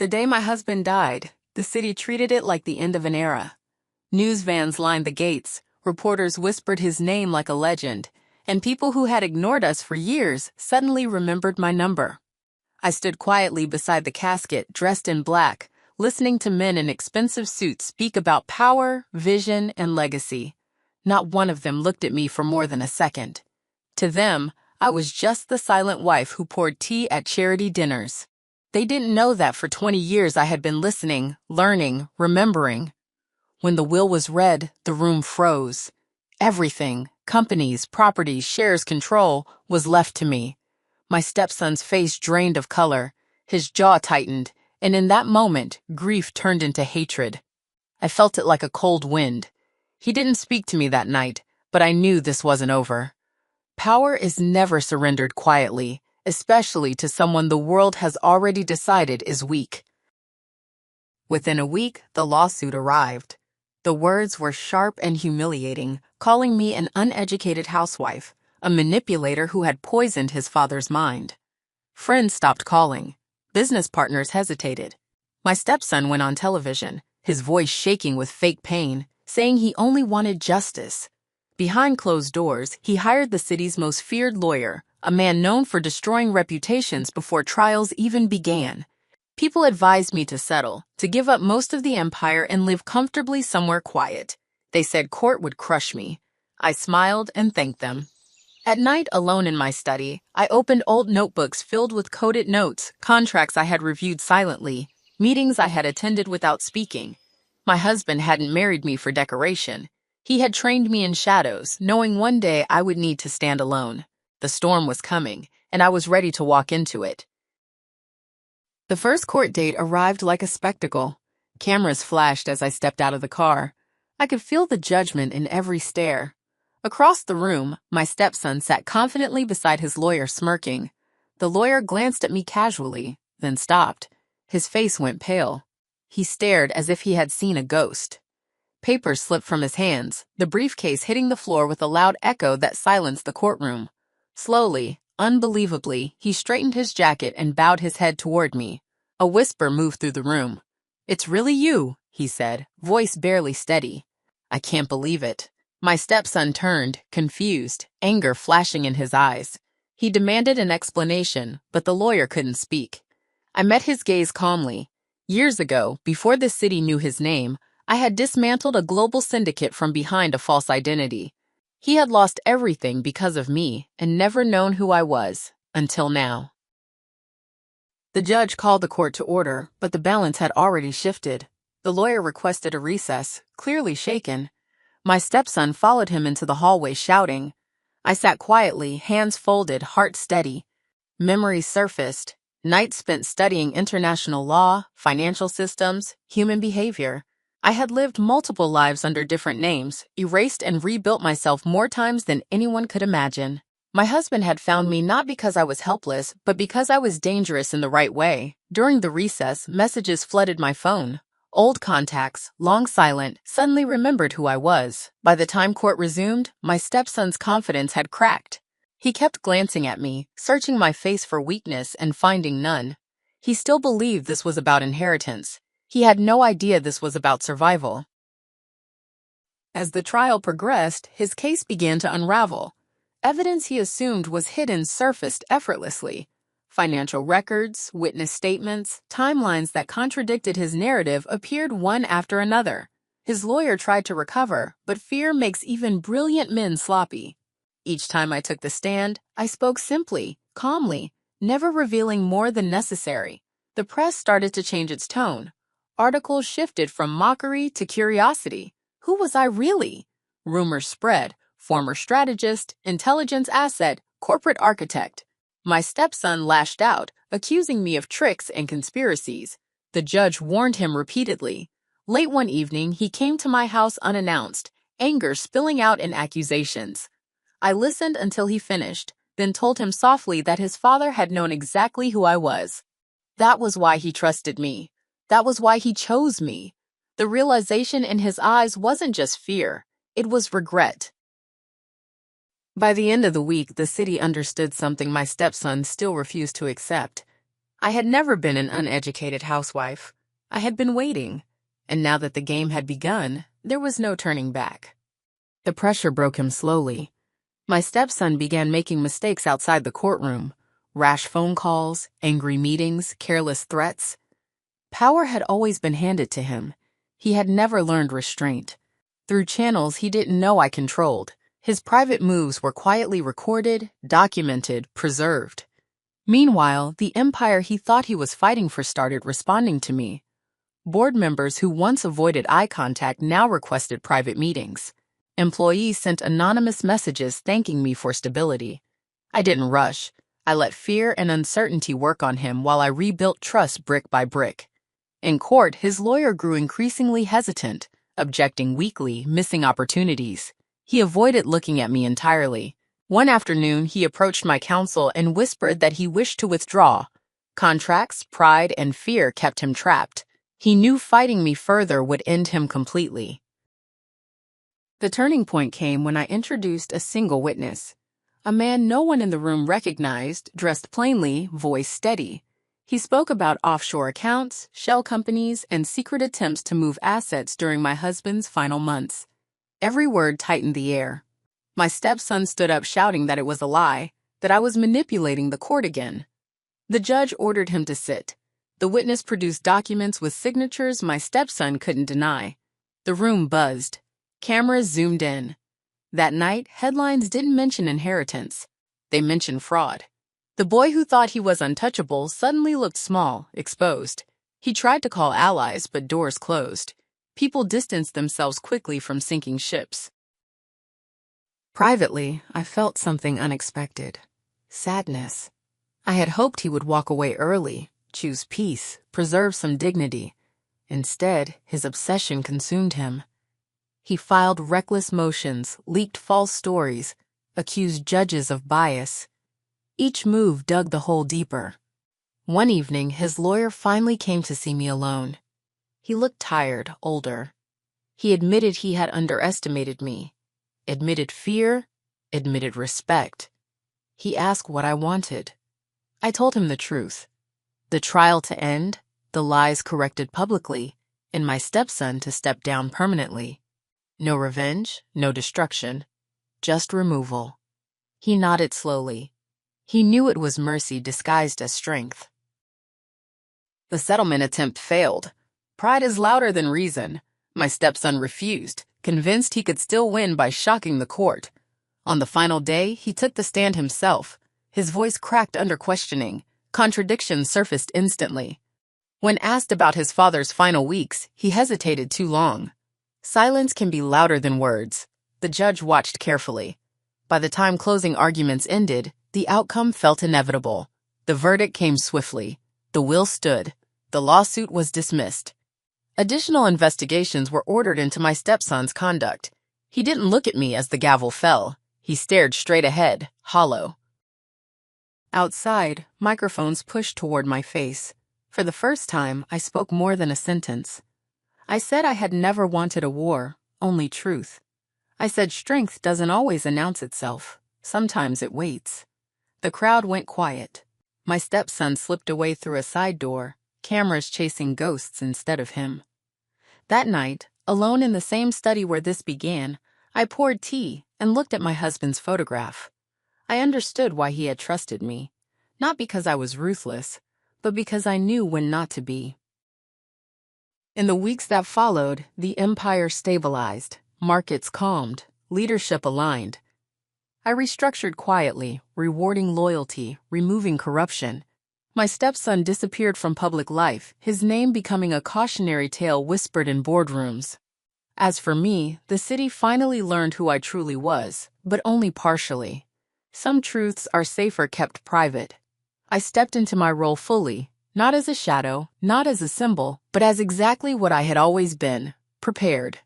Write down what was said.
The day my husband died, the city treated it like the end of an era. News vans lined the gates, reporters whispered his name like a legend, and people who had ignored us for years suddenly remembered my number. I stood quietly beside the casket, dressed in black, listening to men in expensive suits speak about power, vision, and legacy. Not one of them looked at me for more than a second. To them, I was just the silent wife who poured tea at charity dinners. They didn't know that for 20 years I had been listening, learning, remembering. When the will was read, the room froze. Everything, companies, properties, shares, control, was left to me. My stepson's face drained of color, his jaw tightened, and in that moment, grief turned into hatred. I felt it like a cold wind. He didn't speak to me that night, but I knew this wasn't over. Power is never surrendered quietly, especially to someone the world has already decided is weak. Within a week, the lawsuit arrived. The words were sharp and humiliating, calling me an uneducated housewife, a manipulator who had poisoned his father's mind. Friends stopped calling. Business partners hesitated. My stepson went on television, his voice shaking with fake pain, saying he only wanted justice. Behind closed doors, he hired the city's most feared lawyer, a man known for destroying reputations before trials even began. People advised me to settle, to give up most of the empire and live comfortably somewhere quiet. They said court would crush me. I smiled and thanked them. At night, alone in my study, I opened old notebooks filled with coded notes, contracts I had reviewed silently, meetings I had attended without speaking. My husband hadn't married me for decoration. He had trained me in shadows, knowing one day I would need to stand alone. The storm was coming, and I was ready to walk into it. The first court date arrived like a spectacle. Cameras flashed as I stepped out of the car. I could feel the judgment in every stare. Across the room, my stepson sat confidently beside his lawyer, smirking. The lawyer glanced at me casually, then stopped. His face went pale. He stared as if he had seen a ghost. Papers slipped from his hands, the briefcase hitting the floor with a loud echo that silenced the courtroom. Slowly, unbelievably, he straightened his jacket and bowed his head toward me. A whisper moved through the room. "It's really you," he said, voice barely steady. I can't believe it. My stepson turned, confused, anger flashing in his eyes. He demanded an explanation, but the lawyer couldn't speak. I met his gaze calmly. Years ago, before the city knew his name, I had dismantled a global syndicate from behind a false identity. He had lost everything because of me and never known who I was, until now. The judge called the court to order, but the balance had already shifted. The lawyer requested a recess, clearly shaken. My stepson followed him into the hallway, shouting. I sat quietly, hands folded, heart steady. Memories surfaced. Nights spent studying international law, financial systems, human behavior. I had lived multiple lives under different names, erased and rebuilt myself more times than anyone could imagine. My husband had found me not because I was helpless, but because I was dangerous in the right way. During the recess, messages flooded my phone. Old contacts, long silent, suddenly remembered who I was. By the time court resumed, my stepson's confidence had cracked. He kept glancing at me, searching my face for weakness and finding none. He still believed this was about inheritance. He had no idea this was about survival. As the trial progressed, his case began to unravel. Evidence he assumed was hidden surfaced effortlessly. Financial records, witness statements, timelines that contradicted his narrative appeared one after another. His lawyer tried to recover, but fear makes even brilliant men sloppy. Each time I took the stand, I spoke simply, calmly, never revealing more than necessary. The press started to change its tone. Articles shifted from mockery to curiosity. Who was I really? Rumors spread. Former strategist, intelligence asset, corporate architect. My stepson lashed out, accusing me of tricks and conspiracies. The judge warned him repeatedly. Late one evening, he came to my house unannounced, anger spilling out in accusations. I listened until he finished, then told him softly that his father had known exactly who I was. That was why he trusted me. That was why he chose me. The realization in his eyes wasn't just fear, it was regret. By the end of the week, the city understood something my stepson still refused to accept. I had never been an uneducated housewife. I had been waiting, and now that the game had begun, there was no turning back. The pressure broke him slowly. My stepson began making mistakes outside the courtroom. Rash phone calls, angry meetings, careless threats. Power had always been handed to him. He had never learned restraint. Through channels he didn't know I controlled, his private moves were quietly recorded, documented, preserved. Meanwhile, the empire he thought he was fighting for started responding to me. Board members who once avoided eye contact now requested private meetings. Employees sent anonymous messages thanking me for stability. I didn't rush. I let fear and uncertainty work on him while I rebuilt trust brick by brick. In court, his lawyer grew increasingly hesitant, objecting weakly, missing opportunities. He avoided looking at me entirely. One afternoon, he approached my counsel and whispered that he wished to withdraw. Contracts, pride, and fear kept him trapped. He knew fighting me further would end him completely. The turning point came when I introduced a single witness. A man no one in the room recognized, dressed plainly, voice steady. He spoke about offshore accounts, shell companies, and secret attempts to move assets during my husband's final months. Every word tightened the air. My stepson stood up shouting that it was a lie, that I was manipulating the court again. The judge ordered him to sit. The witness produced documents with signatures my stepson couldn't deny. The room buzzed. Cameras zoomed in. That night, headlines didn't mention inheritance. They mentioned fraud. The boy who thought he was untouchable suddenly looked small, exposed. He tried to call allies, but doors closed. People distanced themselves quickly from sinking ships. Privately, I felt something unexpected. Sadness. I had hoped he would walk away early, choose peace, preserve some dignity. Instead, his obsession consumed him. He filed reckless motions, leaked false stories, accused judges of bias. Each move dug the hole deeper. One evening, his lawyer finally came to see me alone. He looked tired, older. He admitted he had underestimated me, admitted fear, admitted respect. He asked what I wanted. I told him the truth. The trial to end, the lies corrected publicly, and my stepson to step down permanently. No revenge, no destruction, just removal. He nodded slowly. He knew it was mercy disguised as strength. The settlement attempt failed. Pride is louder than reason. My stepson refused, convinced he could still win by shocking the court. On the final day, he took the stand himself. His voice cracked under questioning. Contradictions surfaced instantly. When asked about his father's final weeks, he hesitated too long. Silence can be louder than words. The judge watched carefully. By the time closing arguments ended, the outcome felt inevitable. The verdict came swiftly. The will stood. The lawsuit was dismissed. Additional investigations were ordered into my stepson's conduct. He didn't look at me as the gavel fell. He stared straight ahead, hollow. Outside, microphones pushed toward my face. For the first time, I spoke more than a sentence. I said I had never wanted a war, only truth. I said strength doesn't always announce itself. Sometimes it waits. The crowd went quiet. My stepson slipped away through a side door, cameras chasing ghosts instead of him. That night, alone in the same study where this began, I poured tea and looked at my husband's photograph. I understood why he had trusted me, not because I was ruthless, but because I knew when not to be. In the weeks that followed, the empire stabilized, markets calmed, leadership aligned. I restructured quietly, rewarding loyalty, removing corruption. My stepson disappeared from public life, his name becoming a cautionary tale whispered in boardrooms. As for me, the city finally learned who I truly was, but only partially. Some truths are safer kept private. I stepped into my role fully, not as a shadow, not as a symbol, but as exactly what I had always been, prepared.